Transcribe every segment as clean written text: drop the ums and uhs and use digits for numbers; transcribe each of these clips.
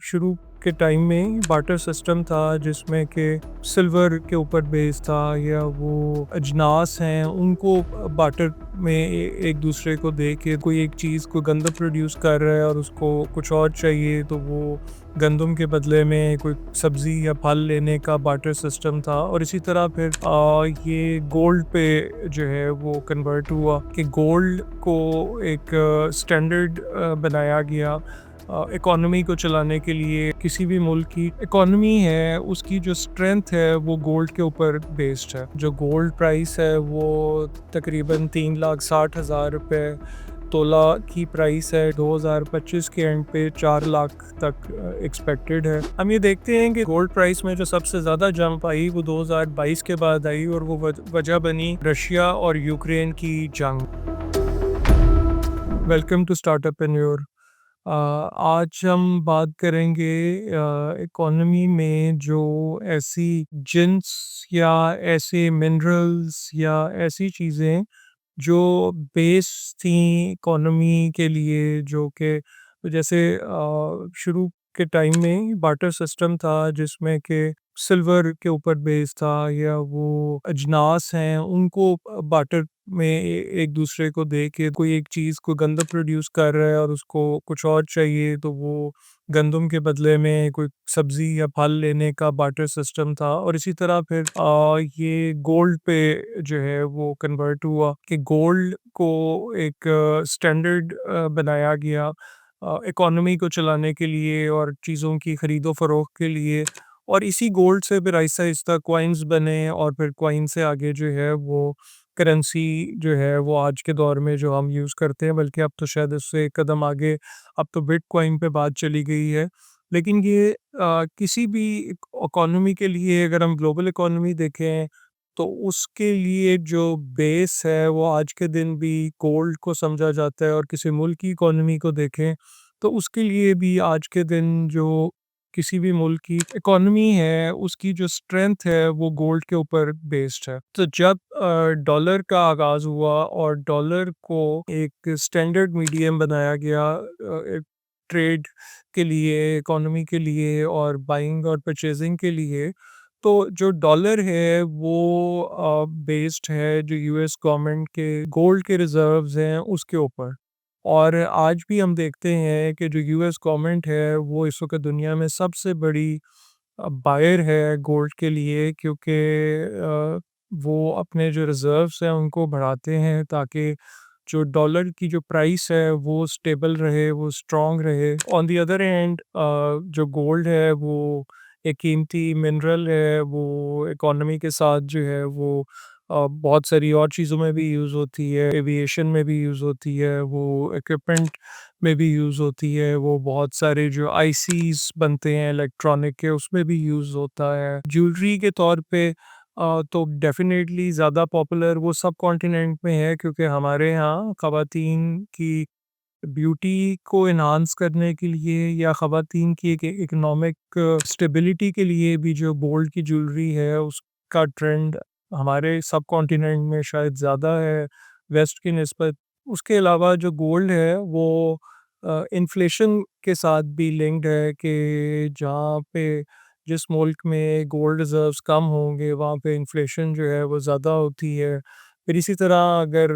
शुरू के टाइम में बाटर सिस्टम था जिसमें कि सिल्वर के ऊपर बेस था या वो अजनास हैं उनको बाटर में एक दूसरे को दे के कोई एक चीज़ को गंदम प्रोड्यूस कर रहा है और उसको कुछ और चाहिए तो वो गंदम के बदले में कोई सब्ज़ी या फल लेने का बाटर सिस्टम था। और इसी तरह फिर ये गोल्ड पे जो है वो कन्वर्ट हुआ कि गोल्ड को एक स्टैंडर्ड बनाया गया इकोनॉमी को चलाने के लिए। किसी भी मुल्क की इकोनॉमी है उसकी जो स्ट्रेंथ है वो गोल्ड के ऊपर बेस्ड है। जो गोल्ड प्राइस है वो तकरीबन 3,60,000 रुपये तोला की प्राइस है। 2025 के एंड पे 4 लाख तक एक्सपेक्टेड है। हम ये देखते हैं कि गोल्ड प्राइस में जो सबसे ज़्यादा जंप आई वो 2022 के बाद आई और वो वजह बनी रशिया और यूक्रेन की जंग। वेलकम टू स्टार्टअप एन्योर। आज हम बात करेंगे इकोनॉमी में जो ऐसी जिन्स या ऐसे मिनरल्स या ऐसी चीज़ें जो बेस थी इकोनॉमी के लिए, जो कि जैसे शुरू के टाइम में बाटर सिस्टम था जिसमें कि सिल्वर के ऊपर बेस था या वो अजनास हैं उनको बाटर में एक दूसरे को दे के कोई एक चीज़ को गंदम प्रोड्यूस कर रहा है और उसको कुछ और चाहिए तो वो गंदम के बदले में कोई सब्ज़ी या फल लेने का बाटर सिस्टम था। और इसी तरह फिर ये गोल्ड पे जो है वो कन्वर्ट हुआ कि गोल्ड को एक स्टैंडर्ड बनाया गया इकोनॉमी को चलाने के लिए और चीज़ों की ख़रीदो फ़रोख्त के लिए। और इसी गोल्ड से फिर आहिस्ता-आहिस्ता कॉइन्स बने और फिर कॉइन से आगे जो है वो करेंसी जो है वो आज के दौर में जो हम यूज़ करते हैं, बल्कि अब तो शायद उससे एक कदम आगे अब तो बिटकॉइन पे बात चली गई है। लेकिन ये किसी भी इकोनॉमी के लिए अगर हम ग्लोबल इकोनॉमी देखें तो उसके लिए जो बेस है वो आज के दिन भी गोल्ड को समझा जाता है। और किसी मुल्क की इकोनॉमी को देखें तो उसके लिए भी आज के दिन जो किसी भी मुल्क की इकोनॉमी है उसकी जो स्ट्रेंथ है वो गोल्ड के ऊपर बेस्ड है। तो जब डॉलर का आगाज़ हुआ और डॉलर को एक स्टैंडर्ड मीडियम बनाया गया एक ट्रेड के लिए, इकोनॉमी के लिए और बाइंग और परचेजिंग के लिए, तो जो डॉलर है वो बेस्ड है जो यूएस गवर्नमेंट के गोल्ड के रिजर्व्स हैं उसके ऊपर। और आज भी हम देखते हैं कि जो यूएस गवर्नमेंट है वो इस वक्त दुनिया में सबसे बड़ी बायर है गोल्ड के लिए, क्योंकि वो अपने जो रिजर्व्स हैं उनको बढ़ाते हैं ताकि जो डॉलर की जो प्राइस है वो स्टेबल रहे, वो स्ट्रॉन्ग रहे। ऑन द अदर हैंड जो गोल्ड है वो एक कीमती मिनरल है, वो इकोनॉमी के साथ जो है वो बहुत सारी और चीज़ों में भी यूज़ होती है, एविएशन में भी यूज़ होती है, वो इक्विपमेंट में भी यूज़ होती है, वो बहुत सारे जो आईसीज़ बनते हैं इलेक्ट्रॉनिक के उसमें भी यूज़ होता है। ज्वेलरी के तौर पे तो डेफ़िनेटली ज़्यादा पॉपुलर वो सब कॉन्टिनेंट में है, क्योंकि हमारे यहाँ ख़वातीन की ब्यूटी को एनहांस करने के लिए या ख़वातीन की एक इकोनॉमिक स्टेबिलिटी के लिए भी जो गोल्ड की ज्वेलरी है उसका ट्रेंड हमारे सब कॉन्टिनेंट में शायद ज़्यादा है वेस्ट की निस्बत। उसके अलावा जो गोल्ड है वो इन्फ्लेशन के साथ भी लिंक्ड है कि जहाँ पे जिस मुल्क में गोल्ड रिज़र्व्स कम होंगे वहाँ पे इन्फ्लेशन जो है वो ज़्यादा होती है। फिर इसी तरह अगर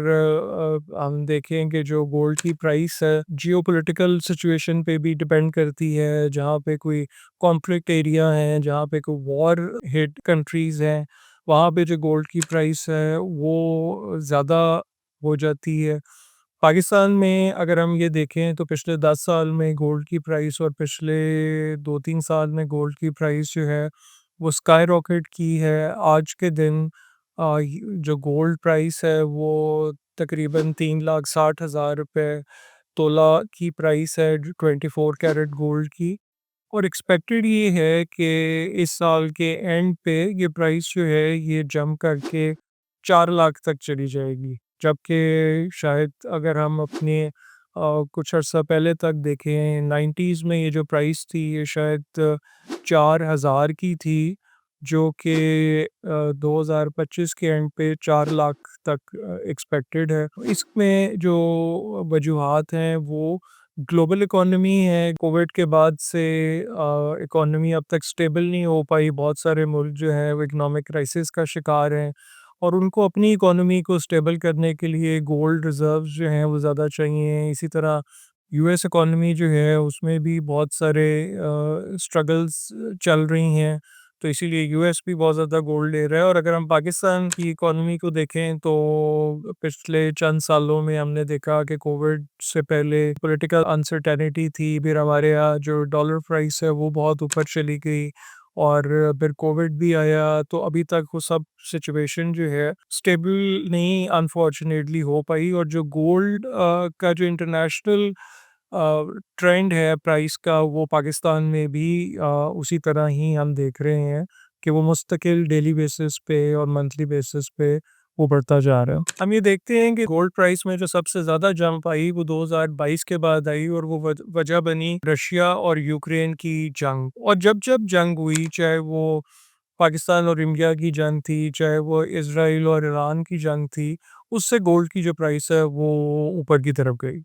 हम देखें कि जो गोल्ड की प्राइस है जियोपॉलिटिकल सिचुएशन पे भी डिपेंड करती है। जहाँ पे कोई कॉन्फ्लिक्ट एरिया है, जहाँ पे कोई वॉर हिट कंट्रीज़ हैं, वहाँ पे जो गोल्ड की प्राइस है वो ज़्यादा हो जाती है। पाकिस्तान में अगर हम ये देखें तो पिछले 10 साल में गोल्ड की प्राइस और पिछले 2-3 साल में गोल्ड की प्राइस जो है वो स्काई रॉकेट की है। आज के दिन जो गोल्ड प्राइस है वो तकरीबन 3,60,000 रुपये तोला की प्राइस है 24 कैरेट गोल्ड की। और एक्सपेक्टेड ये है कि इस साल के एंड पे ये प्राइस जो है ये जंप करके 4 लाख तक चली जाएगी। जबकि शायद अगर हम अपने कुछ अर्सा पहले तक देखें 90s में ये जो प्राइस थी ये शायद 4,000 की थी, जो कि 2025 के एंड पे 4 लाख तक एक्सपेक्टेड है। इसमें जो वजूहात हैं वो ग्लोबल इकोनॉमी है, कोविड के बाद से इकोनॉमी अब तक स्टेबल नहीं हो पाई। बहुत सारे मुल्क जो हैं वो इकोनॉमिक क्राइसिस का शिकार हैं और उनको अपनी इकोनॉमी को स्टेबल करने के लिए गोल्ड रिज़र्व्स जो हैं वो ज़्यादा चाहिए। इसी तरह यूएस इकोनॉमी जो है उसमें भी बहुत सारे स्ट्रगल्स चल रही हैं, तो इसीलिए यूएस भी बहुत ज़्यादा गोल्ड ले रहा है। और अगर हम पाकिस्तान की इकोनॉमी को देखें तो पिछले चंद सालों में हमने देखा कि कोविड से पहले पॉलिटिकल अनसर्टेनिटी थी, फिर हमारे यहाँ जो डॉलर प्राइस है वो बहुत ऊपर चली गई और फिर कोविड भी आया, तो अभी तक वो सब सिचुएशन जो है स्टेबल नहीं अनफॉर्चुनेटली हो पाई। और जो गोल्ड का जो इंटरनेशनल ट्रेंड है प्राइस का, वो पाकिस्तान में भी उसी तरह ही हम देख रहे हैं कि वो मुस्तकिल डेली बेसिस पे और मंथली बेसिस पे वो बढ़ता जा रहा है। हम ये देखते हैं कि गोल्ड प्राइस में जो सबसे ज़्यादा जंप आई वो 2022 के बाद आई और वो वजह बनी रशिया और यूक्रेन की जंग। और जब जब जंग हुई, चाहे वो पाकिस्तान और इंडिया की जंग थी, चाहे वो इसराइल और ईरान की जंग थी, उससे गोल्ड की जो प्राइस है वो ऊपर की तरफ गई।